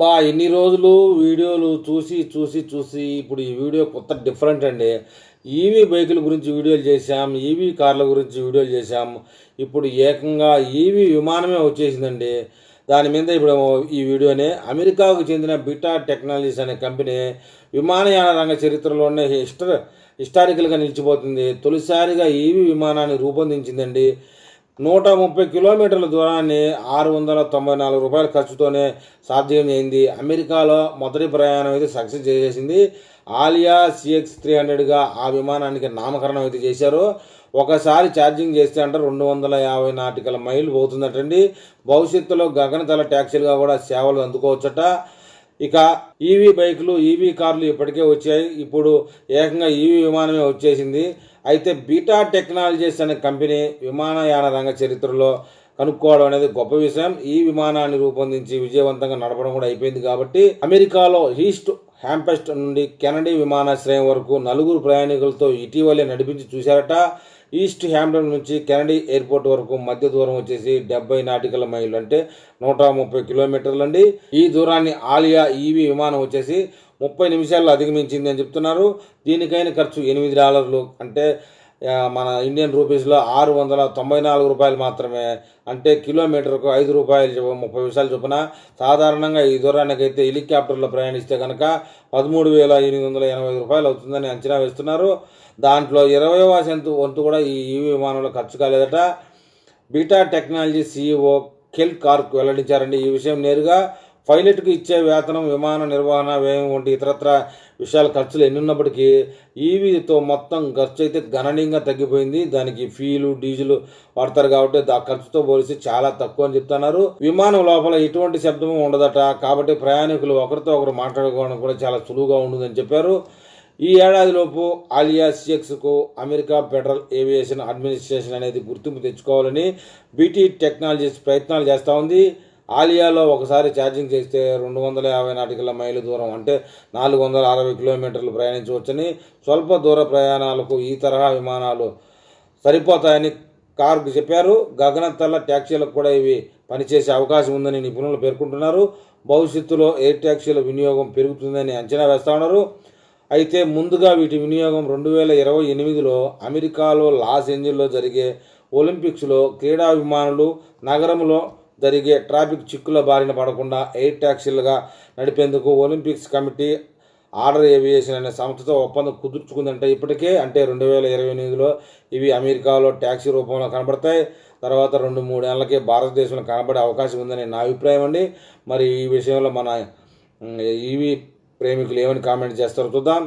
అబ్బా! ఇన్ని రోజులు వీడియోలు చూసి, చూసి, చూసి ఇప్పుడు ఈ వీడియో కొత్త డిఫరెంట్ అండి. ఈవీ బైకుల గురించి వీడియోలు చేశాం. ఈవీ కార్ల గురించి వీడియోలు చేశాం. ఇప్పుడు ఏకంగా ఈవీ విమానమే వచ్చేసిందండి. దాని మీద ఇప్పుడు ఈ వీడియోని అమెరికాకు చెందిన బిటా టెక్నాలజీస్ అనే కంపెనీ విమానయాన రంగ చరిత్రలోనే హిస్టారికల్గా నిలిచిపోతుంది. తొలిసారిగా ఈవీ విమానాన్ని రూపొందించిందండి. 130 కిలోమీటర్ల దూరాన్ని రూ. 694 ఖర్చుతోనే సాధ్యమైంది. అమెరికాలో మొదటి ప్రయాణం అయితే సక్సెస్ చేసేసింది. ఆలియా CX-300గా ఆ విమానానికి నామకరణం అయితే చేశారు. ఒకసారి ఛార్జింగ్ చేస్తే అంటే 250 నాటికల మైళ్ళు పోతుందటండి. భవిష్యత్తులో గగనతల ట్యాక్సీలుగా కూడా సేవలు అందుకోవచ్చట. ఇక ఈవీ బైకులు, ఈవీ కార్లు ఇప్పటికే వచ్చాయి. ఇప్పుడు ఏకంగా ఈవీ విమానమే వచ్చేసింది. అయితే బీటా టెక్నాలజీస్ అనే కంపెనీ విమానయాన రంగ చరిత్రలో కనుక్కోవడం అనేది గొప్ప విషయం. ఈ విమానాన్ని రూపొందించి విజయవంతంగా నడపడం కూడా అయిపోయింది కాబట్టి అమెరికాలో ఈస్ట్ హ్యాంపెస్ట్ నుండి కెనడీ విమానాశ్రయం వరకు 4 ప్రయాణికులతో ఇటీవలే నడిపించి చూశారట. ఈస్ట్ హ్యాంప్టన్ నుంచి కెనడీ ఎయిర్పోర్ట్ వరకు మధ్య దూరం వచ్చేసి 70 నాటికల మైళ్ళు అంటే 130 కిలోమీటర్లు అండి. ఈ దూరాన్ని ఆలియా ఈవీ విమానం వచ్చేసి 30 నిమిషాల్లో అధిగమించింది అని చెప్తున్నారు. దీనికైన ఖర్చు $8 అంటే మన ఇండియన్ రూపీస్లో $694 మాత్రమే. అంటే కిలోమీటర్కు ₹5 30 నిమిషాలు చొప్పున. సాధారణంగా ఈ దూరానికి అయితే హెలికాప్టర్లో ప్రయాణిస్తే కనుక $13,885 అవుతుందని అంచనా వేస్తున్నారు. దాంట్లో 20వ వంతు కూడా ఈ ఈవీ విమానంలో ఖర్చు కాలేదట. బీటా టెక్నాలజీ CEO కెల్ కార్క్ వెల్లడించారండి ఈ విషయం. నేరుగా పైలట్కు ఇచ్చే వేతనం, విమాన నిర్వహణ వ్యయం వంటి ఇతరత్ర విషయాల ఖర్చులు ఎన్నున్నప్పటికీ ఈవీతో మొత్తం ఖర్చు అయితే గణనీయంగా తగ్గిపోయింది. దానికి ఫ్యూలు, డీజిల్ వాడతారు కాబట్టి ఆ ఖర్చుతో పోలిసి చాలా తక్కువ అని చెప్తున్నారు. విమానం లోపల ఎటువంటి శబ్దము ఉండదట. కాబట్టి ప్రయాణికులు ఒకరితో ఒకరు మాట్లాడుకోవడం కూడా చాలా సులువుగా ఉంటుందని చెప్పారు. ఈ ఏడాదిలోపు ఆలియా CX-కు అమెరికా ఫెడరల్ ఏవియేషన్ అడ్మినిస్ట్రేషన్ అనేది గుర్తింపు తెచ్చుకోవాలని బీటీ టెక్నాలజీస్ ప్రయత్నాలు చేస్తూ ఉంది. ఆలియాలో ఒకసారి ఛార్జింగ్ చేస్తే 250 నాటికల మైలు దూరం అంటే 460 కిలోమీటర్లు ప్రయాణించవచ్చని, స్వల్ప దూర ప్రయాణాలకు ఈ తరహా విమానాలు సరిపోతాయని కార్క్ చెప్పారు. గగనతల ట్యాక్సీలకు కూడా ఇవి పనిచేసే అవకాశం ఉందని నిపుణులు పేర్కొంటున్నారు. భవిష్యత్తులో ఎయిర్ ట్యాక్సీల వినియోగం పెరుగుతుందని అంచనా వేస్తూ ఉన్నారు. అయితే ముందుగా వీటి వినియోగం 2028లో అమెరికాలో లాస్ ఏంజల్లో జరిగే ఒలింపిక్స్లో క్రీడా విమానాలు నగరంలో జరిగే ట్రాఫిక్ చిక్కుల బారిన పడకుండా ఎయిర్ ట్యాక్సీలుగా నడిపేందుకు ఒలింపిక్స్ కమిటీ ఆర్డర్ ఏవియేషన్ అనే సంస్థతో ఒప్పందం కుదుర్చుకుందంటే ఇప్పటికే. అంటే 2028లో ఇవి అమెరికాలో ట్యాక్సీ రూపంలో కనబడతాయి. తర్వాత 2-3 ఏళ్ళకే భారతదేశంలో కనబడే అవకాశం ఉందని నా అభిప్రాయం అండి. మరి ఈ విషయంలో మన ఈవీ ప్రేమికులు ఏమని కామెంట్ చేస్తారో చూద్దాం.